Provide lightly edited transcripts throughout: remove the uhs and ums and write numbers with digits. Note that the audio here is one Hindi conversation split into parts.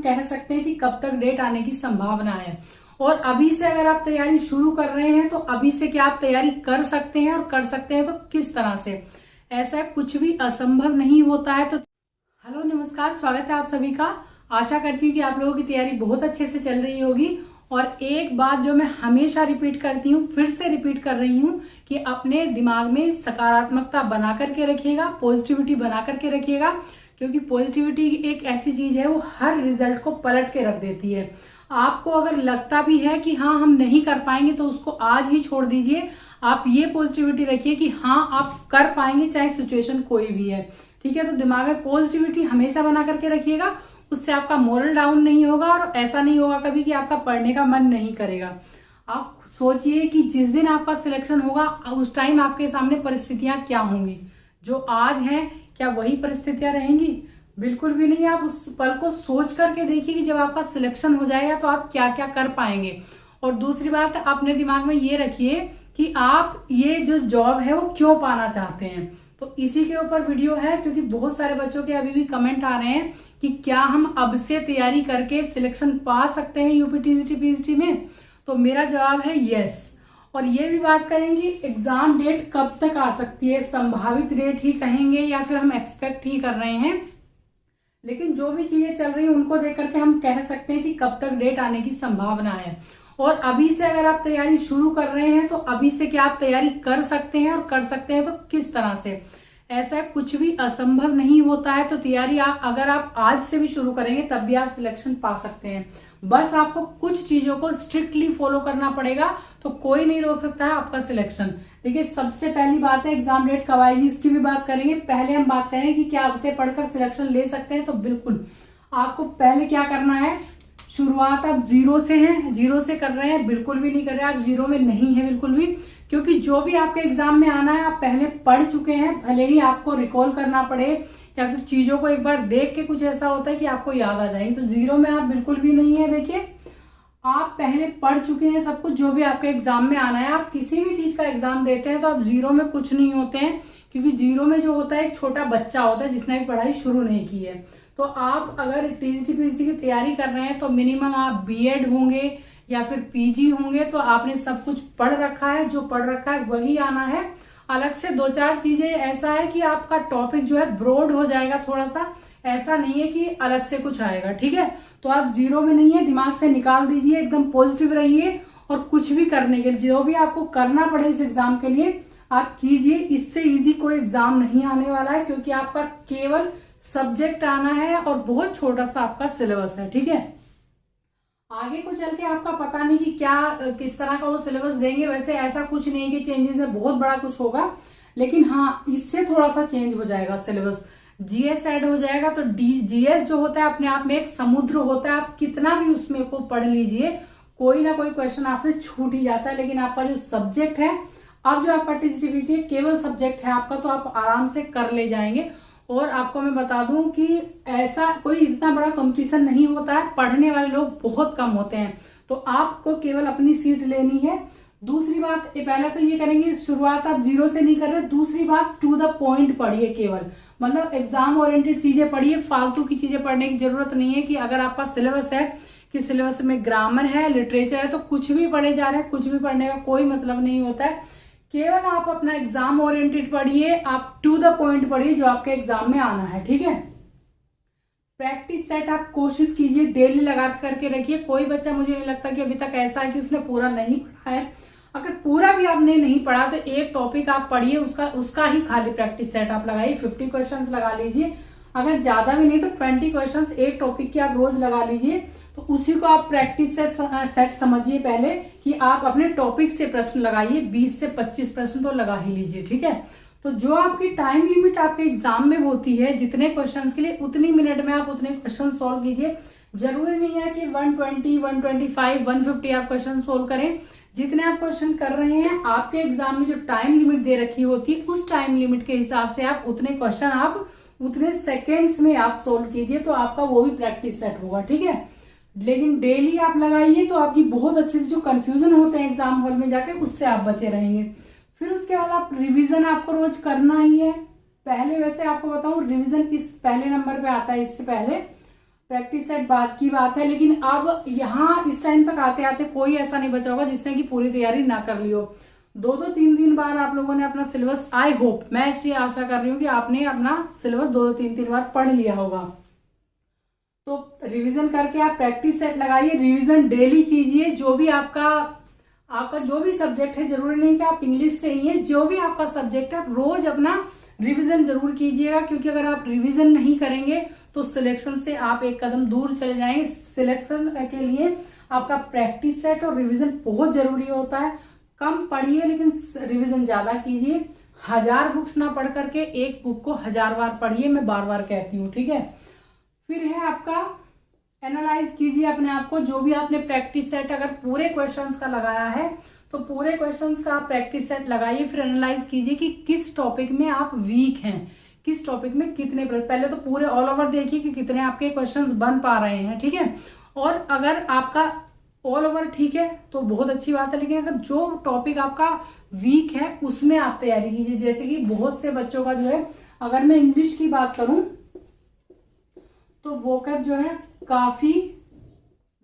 कह सकते हैं कि कब तक डेट आने की संभावना है। और अभी से अगर आप तैयारी शुरू कर रहे हैं तो अभी से क्या आप तैयारी कर सकते हैं, और कर सकते हैं तो किस तरह से। ऐसा कुछ भी असंभव नहीं होता है। तो हेलो नमस्कार, स्वागत है आप सभी का। आशा करती हूँ कि आप लोगों की तैयारी बहुत अच्छे से चल रही होगी। और एक बात जो मैं हमेशा रिपीट करती हूँ, फिर से रिपीट कर रही हूँ कि अपने दिमाग में सकारात्मकता बना करके रखिएगा, पॉजिटिविटी बना करके रखिएगा, क्योंकि पॉजिटिविटी एक ऐसी चीज है वो हर रिजल्ट को पलट के रख देती है। आपको अगर लगता भी है कि हाँ हम नहीं कर पाएंगे तो उसको आज ही छोड़ दीजिए। आप ये पॉजिटिविटी रखिए कि हाँ आप कर पाएंगे, चाहे सिचुएशन कोई भी है। ठीक है, तो दिमाग में पॉजिटिविटी हमेशा बना करके रखिएगा। उससे आपका मोरल डाउन नहीं होगा और ऐसा नहीं होगा कभी कि आपका पढ़ने का मन नहीं करेगा। आप सोचिए कि जिस दिन आपका सिलेक्शन होगा उस टाइम आपके सामने परिस्थितियां क्या होंगी। जो आज हैं क्या वही परिस्थितियां रहेंगी? बिल्कुल भी नहीं। आप उस पल को सोच करके देखिए कि जब आपका सिलेक्शन हो जाएगा तो आप क्या क्या कर पाएंगे। और दूसरी बात, अपने दिमाग में ये रखिए कि आप ये जो जॉब है वो क्यों पाना चाहते हैं। तो इसी के ऊपर वीडियो है, क्योंकि बहुत सारे बच्चों के अभी भी कमेंट आ रहे हैं कि क्या हम अब से तैयारी करके सिलेक्शन पा सकते हैं यूपी टीजीटी पीजीटी में। तो मेरा जवाब है यस। और ये भी बात करेंगे एग्जाम डेट कब तक आ सकती है, संभावित डेट ही कहेंगे या फिर हम एक्सपेक्ट ही कर रहे हैं। लेकिन जो भी चीजें चल रही हैं उनको देख करके हम कह सकते हैं कि कब तक डेट आने की संभावना है। और अभी से अगर आप तैयारी शुरू कर रहे हैं तो अभी से क्या आप तैयारी कर सकते हैं, और कर सकते हैं तो किस तरह से। ऐसा कुछ भी असंभव नहीं होता है। तो तैयारी अगर आप आज से भी शुरू करेंगे तब भी आप सिलेक्शन पा सकते हैं। बस आपको कुछ चीजों को स्ट्रिक्टली फॉलो करना पड़ेगा, तो कोई नहीं रोक सकता है आपका सिलेक्शन। देखिए, सबसे पहली बात है एग्जाम डेट कब आएगी उसकी भी बात करेंगे। पहले हम बात करें कि क्या अब से पढ़कर सिलेक्शन ले सकते हैं। तो बिल्कुल आपको पहले क्या करना है, शुरुआत आप जीरो से हैं, जीरो से कर रहे हैं, बिल्कुल भी नहीं कर रहे हैं, आप जीरो में नहीं है बिल्कुल भी। क्योंकि जो भी आपके एग्जाम में आना है आप पहले पढ़ चुके हैं, भले ही आपको रिकॉल करना पड़े या फिर चीजों को एक बार देख के कुछ ऐसा होता है कि आपको याद आ जाएंगे। तो जीरो में आप बिल्कुल भी नहीं है। देखिए, आप पहले पढ़ चुके हैं सब कुछ, जो भी आपके एग्जाम में आना है। आप किसी भी चीज का एग्जाम देते हैं तो आप जीरो में कुछ नहीं होते हैं, क्योंकि जीरो में जो होता है एक छोटा बच्चा होता है जिसने भी पढ़ाई शुरू नहीं की है। तो आप अगर टीजीटी पीजीटी की तैयारी कर रहे हैं तो मिनिमम आप बीएड होंगे या फिर पीजी होंगे, तो आपने सब कुछ पढ़ रखा है, जो पढ़ रखा है वही आना है। अलग से दो चार चीजें ऐसा है कि आपका टॉपिक जो है ब्रॉड हो जाएगा थोड़ा सा, ऐसा नहीं है कि अलग से कुछ आएगा। ठीक है, तो आप जीरो में नहीं है, दिमाग से निकाल दीजिए, एकदम पॉजिटिव रहिए। और कुछ भी करने के लिए जो भी आपको करना पड़े इस एग्जाम के लिए आप कीजिए। इससे इजी कोई एग्जाम नहीं आने वाला है, क्योंकि आपका केवल सब्जेक्ट आना है और बहुत छोटा सा आपका सिलेबस है। ठीक है, आगे को चल के आपका पता नहीं कि क्या किस तरह का वो सिलेबस देंगे। वैसे ऐसा कुछ नहीं कि चेंजेस में बहुत बड़ा कुछ होगा, लेकिन हाँ इससे थोड़ा सा चेंज हो जाएगा सिलेबस। जीएस ऐड हो जाएगा। तो जीएस जो होता है अपने आप में एक समुद्र होता है, आप कितना भी उसमें को पढ़ लीजिए, कोई ना कोई क्वेश्चन आपसे छूट ही जाता है। लेकिन आपका जो सब्जेक्ट है, अब जो आपका टीजीटी पीजीटी केवल सब्जेक्ट है आपका, तो आप आराम से कर ले जाएंगे। और आपको मैं बता दूं कि ऐसा कोई इतना बड़ा कंपटीशन नहीं होता है, पढ़ने वाले लोग बहुत कम होते हैं। तो आपको केवल अपनी सीट लेनी है। दूसरी बात, पहला तो ये करेंगे शुरुआत आप जीरो से नहीं कर रहे। दूसरी बात, टू द पॉइंट पढ़िए केवल, मतलब एग्जाम ओरिएंटेड चीजें पढ़िए, फालतू की चीजें पढ़ने की जरूरत नहीं है। कि अगर आपका सिलेबस है कि सिलेबस में ग्रामर है, लिटरेचर है, तो कुछ भी पढ़े जा रहे हैं, कुछ भी पढ़ने का कोई मतलब नहीं होता है। केवल आप अपना एग्जाम ओरिएंटेड पढ़िए, आप टू द पॉइंट पढ़िए जो आपके एग्जाम में आना है। ठीक है, प्रैक्टिस सेट आप कोशिश कीजिए डेली लगा करके रखिए। कोई बच्चा, मुझे नहीं लगता कि अभी तक ऐसा है कि उसने पूरा नहीं पढ़ा है। अगर पूरा भी आपने नहीं पढ़ा तो एक टॉपिक आप पढ़िए, उसका ही खाली प्रैक्टिस सेट आप लगाइए। 50 क्वेश्चंस लगा लीजिए, अगर ज्यादा भी नहीं तो 20 क्वेश्चंस एक टॉपिक के आप रोज लगा लीजिए। तो उसी को आप प्रैक्टिस सेट समझिए पहले, कि आप अपने टॉपिक से प्रश्न लगाइए। 20 से 25 प्रश्न तो लगा ही लीजिए। ठीक है, तो जो आपकी टाइम लिमिट आपके एग्जाम में होती है जितने क्वेश्चंस के लिए, उतनी मिनट में आप उतने क्वेश्चन सॉल्व कीजिए। जरूरी नहीं है कि 120, 125, 150 आप क्वेश्चन सोल्व करें। जितने आप क्वेश्चन कर रहे हैं, आपके एग्जाम में जो टाइम लिमिट दे रखी होती है उस टाइम लिमिट के हिसाब से आप उतने क्वेश्चन आप उतने सेकेंड्स में आप सोल्व कीजिए, तो आपका वो भी प्रैक्टिस सेट होगा। ठीक है, लेकिन डेली आप लगाइए तो आपकी बहुत अच्छे से जो कंफ्यूजन होते हैं एग्जाम हॉल में जाके, उससे आप बचे रहेंगे। फिर उसके बाद आप रिवीजन आपको रोज करना ही है। पहले वैसे आपको बताऊं, रिवीजन इस पहले नंबर पे आता है। इससे पहले प्रैक्टिस सेट बाद की बात है, लेकिन अब यहाँ इस टाइम तक आते आते कोई ऐसा नहीं बचा होगा जिसने कि पूरी तैयारी ना कर ली हो। 2-2 3-3 बार आप लोगों ने अपना सिलेबस, आई होप, मैं इसलिए आशा कर रही हूँ कि आपने अपना सिलेबस 2-2 3-3 बार पढ़ लिया होगा। तो रिवीजन करके आप प्रैक्टिस सेट लगाइए, रिवीजन डेली कीजिए। जो भी आपका जो भी सब्जेक्ट है, जरूरी नहीं कि आप इंग्लिश से ही है, जो भी आपका सब्जेक्ट है आप रोज अपना रिवीजन जरूर कीजिएगा, क्योंकि अगर आप रिवीजन नहीं करेंगे तो सिलेक्शन से आप एक कदम दूर चले जाएंगे। सिलेक्शन के लिए आपका प्रैक्टिस सेट और रिवीजन बहुत जरूरी होता है। कम पढ़िए लेकिन रिवीजन ज्यादा कीजिए। 1000 बुक्स ना पढ़ करके एक बुक को 1000 बार पढ़िए, मैं बार बार कहती हूँ, ठीक है। फिर है आपका एनालाइज कीजिए अपने आप को। जो भी आपने प्रैक्टिस सेट अगर पूरे क्वेश्चंस का लगाया है तो पूरे क्वेश्चंस का आप प्रैक्टिस सेट लगाइए, फिर एनालाइज कीजिए कि किस टॉपिक में आप वीक हैं, किस टॉपिक में कितने, पहले तो पूरे ऑल ओवर देखिए कि कितने आपके क्वेश्चंस बन पा रहे हैं, ठीक है। और अगर आपका ऑल ओवर ठीक है तो बहुत अच्छी बात है, लेकिन अगर जो टॉपिक आपका वीक है उसमें आप तैयारी कीजिए। जैसे कि बहुत से बच्चों का जो है, अगर मैं इंग्लिश की बात करूं तो वोकैब जो है काफी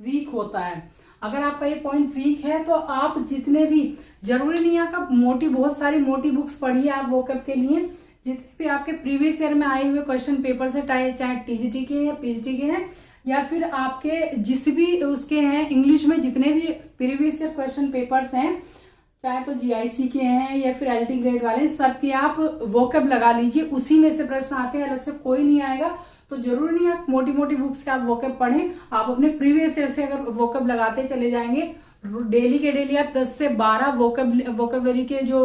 वीक होता है। अगर आपका ये पॉइंट वीक है तो आप जितने भी, जरूरी नहीं है आप बहुत सारी मोटी बुक्स पढ़िए आप वोकैब के लिए। जितने भी आपके प्रीवियस ईयर में आए हुए क्वेश्चन पेपर से, चाहे टीजीटी के हैं, पीजीटी के हैं, या फिर आपके जिस भी उसके हैं इंग्लिश में, जितने भी प्रीवियस ईयर क्वेश्चन पेपर्स हैं, चाहे तो जीआईसी के हैं या फिर एलटी ग्रेड वाले, सबके आप वोकैब लगा लीजिए। उसी में से प्रश्न आते हैं, अलग से कोई नहीं आएगा। तो जरूरी नहीं आप मोटी मोटी बुक्स से आप वोकैब पढ़ें, आप अपने प्रीवियस ईयर से अगर वोकैब लगाते चले जाएंगे, डेली के डेली आप 10 से 12 वोकैबलरी के जो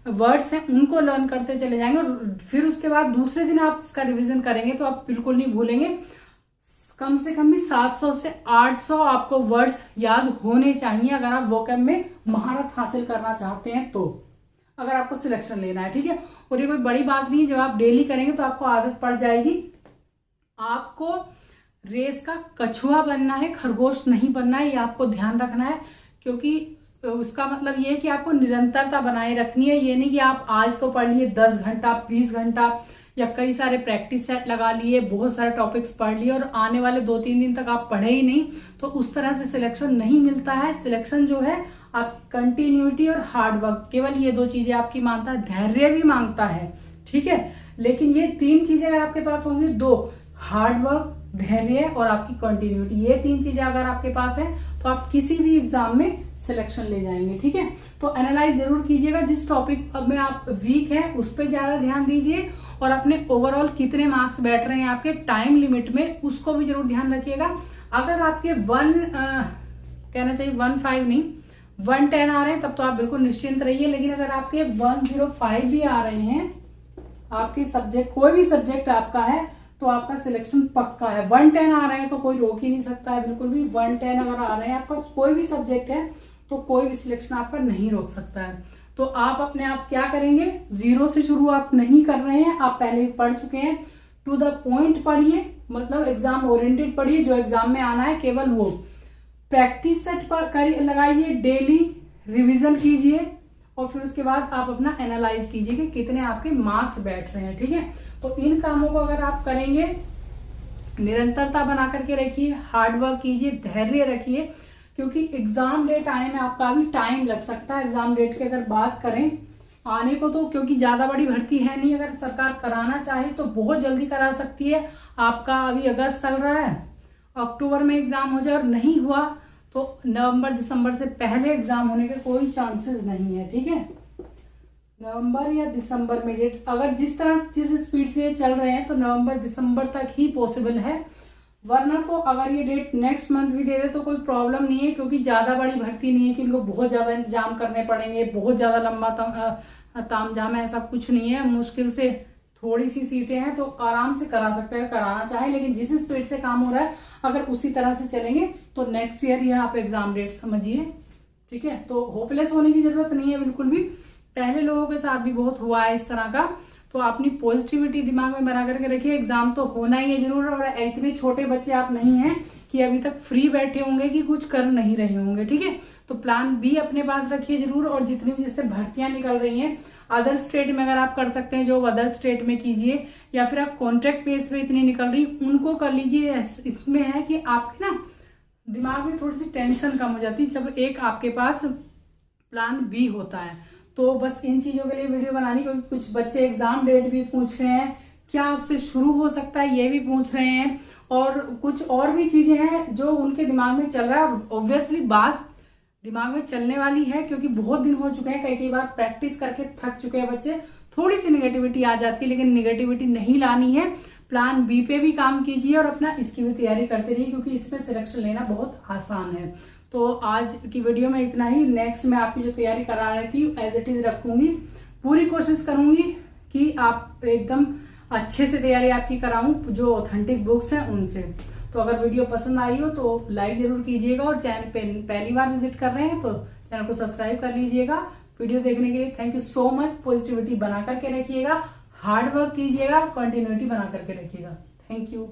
वर्ड्स हैं उनको लर्न करते चले जाएंगे, और फिर उसके बाद दूसरे दिन आप इसका रिवीजन करेंगे तो आप बिल्कुल नहीं भूलेंगे। कम से कम भी 700 से 800 आपको वर्ड्स याद होने चाहिए अगर आप वोकैब में महारत हासिल करना चाहते हैं तो, अगर आपको सिलेक्शन लेना है, ठीक है। और ये कोई बड़ी बात नहीं है, जब आप डेली करेंगे तो आपको आदत पड़ जाएगी। आपको रेस का कछुआ बनना है, खरगोश नहीं बनना है, ये आपको ध्यान रखना है। क्योंकि उसका मतलब ये है कि आपको निरंतरता बनाए रखनी है। ये नहीं कि आप आज तो पढ़ लिए 10 घंटा 20 घंटा या कई सारे प्रैक्टिस सेट लगा लिए, बहुत सारे टॉपिक्स पढ़ लिए और आने वाले 2-3 दिन तक आप पढ़े ही नहीं, तो उस तरह से सिलेक्शन नहीं मिलता है। सिलेक्शन जो है आपकी कंटिन्यूटी और हार्डवर्क, केवल ये 2 चीजें आपकी मांगता है, धैर्य भी मांगता है, ठीक है। लेकिन ये 3 चीजें अगर आपके पास होंगी, 2 हार्डवर्क, धैर्य और आपकी कंटिन्यूटी, ये 3 चीजें अगर आपके पास है तो आप किसी भी एग्जाम में सिलेक्शन ले जाएंगे, ठीक है। तो एनालाइज जरूर कीजिएगा, जिस टॉपिक में आप वीक है उस पर ज्यादा ध्यान दीजिए, और अपने ओवरऑल कितने मार्क्स बैठ रहे हैं आपके टाइम लिमिट में, उसको भी जरूर ध्यान रखिएगा। अगर आपके 1.5 नहीं 110 आ रहे हैं तब तो आप बिल्कुल निश्चिंत रहिए, लेकिन अगर आपके 105 भी आ रहे हैं, आपके सब्जेक्ट कोई भी सब्जेक्ट आपका है तो आपका सिलेक्शन पक्का है। 110 आ रहे हैं तो कोई रोक ही नहीं सकता है, बिल्कुल भी। 110 अगर आ रहे हैं आपका कोई भी सब्जेक्ट है तो कोई भी सिलेक्शन आपका नहीं रोक सकता है। तो आप अपने आप क्या करेंगे, 0 से शुरू आप नहीं कर रहे हैं, आप पहले ही पढ़ चुके हैं। टू द पॉइंट पढ़िए, मतलब एग्जाम ओरिएंटेड पढ़िए, जो एग्जाम में आना है केवल वो। प्रैक्टिस सेट पर लगाइए, डेली रिवीजन कीजिए, और फिर उसके बाद आप अपना एनालाइज कीजिए कि कितने आपके मार्क्स बैठ रहे हैं, ठीक है। तो इन कामों को अगर आप करेंगे, निरंतरता बना करके रखिए, हार्डवर्क कीजिए, धैर्य रखिए, क्योंकि एग्जाम डेट आने में आपका भी टाइम लग सकता है। एग्जाम डेट की अगर बात करें आने को, तो क्योंकि ज्यादा बड़ी भर्ती है नहीं, अगर सरकार कराना चाहे तो बहुत जल्दी करा सकती है। आपका अभी अगस्त चल रहा है, अक्टूबर में एग्जाम हो जाए, और नहीं हुआ तो नवंबर दिसंबर से पहले एग्जाम होने के कोई चांसेस नहीं है, ठीक है। नवंबर या दिसंबर में डेट, अगर जिस स्पीड से चल रहे हैं तो नवंबर दिसंबर तक ही पॉसिबल है, वरना तो अगर ये डेट नेक्स्ट मंथ भी दे दे तो कोई प्रॉब्लम नहीं है, क्योंकि ज्यादा बड़ी भर्ती नहीं है कि इनको बहुत ज्यादा इंतजाम करने पड़ेंगे, बहुत ज्यादा लंबा तामझाम है, ऐसा कुछ नहीं है। मुश्किल से थोड़ी सी सीटें हैं तो आराम से करा सकते हैं कराना चाहे, लेकिन जिस स्पीड से काम हो रहा है अगर उसी तरह से चलेंगे तो नेक्स्ट ईयर ही आप एग्जाम डेट समझिए, ठीक है। तो होपलेस होने की जरूरत नहीं है बिल्कुल भी, पहले लोगों के साथ भी बहुत हुआ है इस तरह का। तो अपनी पॉजिटिविटी दिमाग में बना करके रखिए। एग्जाम तो होना ही है जरूर, और इतने छोटे बच्चे आप नहीं हैं कि अभी तक फ्री बैठे होंगे कि कुछ कर नहीं रहे होंगे, ठीक है। तो प्लान बी अपने पास रखिए जरूर। और जितनी भी जिससे भर्तियां निकल रही हैं अदर स्टेट में, अगर आप कर सकते हैं जो अदर स्टेट में कीजिए, या फिर आप कॉन्ट्रैक्ट बेस पे इतनी निकल रही उनको कर लीजिए। इसमें है कि आपके ना दिमाग में थोड़ी सी टेंशन कम हो जाती है जब एक आपके पास प्लान बी होता है। तो बस इन चीजों के लिए वीडियो बनानी, क्योंकि कुछ बच्चे एग्जाम डेट भी पूछ रहे हैं, क्या आपसे शुरू हो सकता है ये भी पूछ रहे हैं, और कुछ और भी चीजें हैं जो उनके दिमाग में चल रहा है। और ऑब्वियसली बात दिमाग में चलने वाली है, क्योंकि बहुत दिन हो चुके हैं, कई बार प्रैक्टिस करके थक चुके हैं बच्चे। थोड़ी सी निगेटिविटी आ जाती है, लेकिन निगेटिविटी नहीं लानी है। प्लान बी पे भी काम कीजिए और अपना इसकी भी तैयारी करते रहिए, क्योंकि इसमें सिलेक्शन लेना बहुत आसान है। तो आज की वीडियो में इतना ही। नेक्स्ट मैं आपकी जो तैयारी करा रही थी एज इट इज रखूंगी। पूरी कोशिश करूंगी कि आप एकदम अच्छे से तैयारी आपकी कराऊं, जो ऑथेंटिक बुक्स हैं उनसे। तो अगर वीडियो पसंद आई हो तो लाइक जरूर कीजिएगा, और चैनल पे पहली बार विजिट कर रहे हैं तो चैनल को सब्सक्राइब कर लीजिएगा। वीडियो देखने के लिए thank you so much. Positivity बना करके रखिएगा, हार्ड वर्क कीजिएगा, कंटिन्यूटी बना करके रखिएगा। Thank you.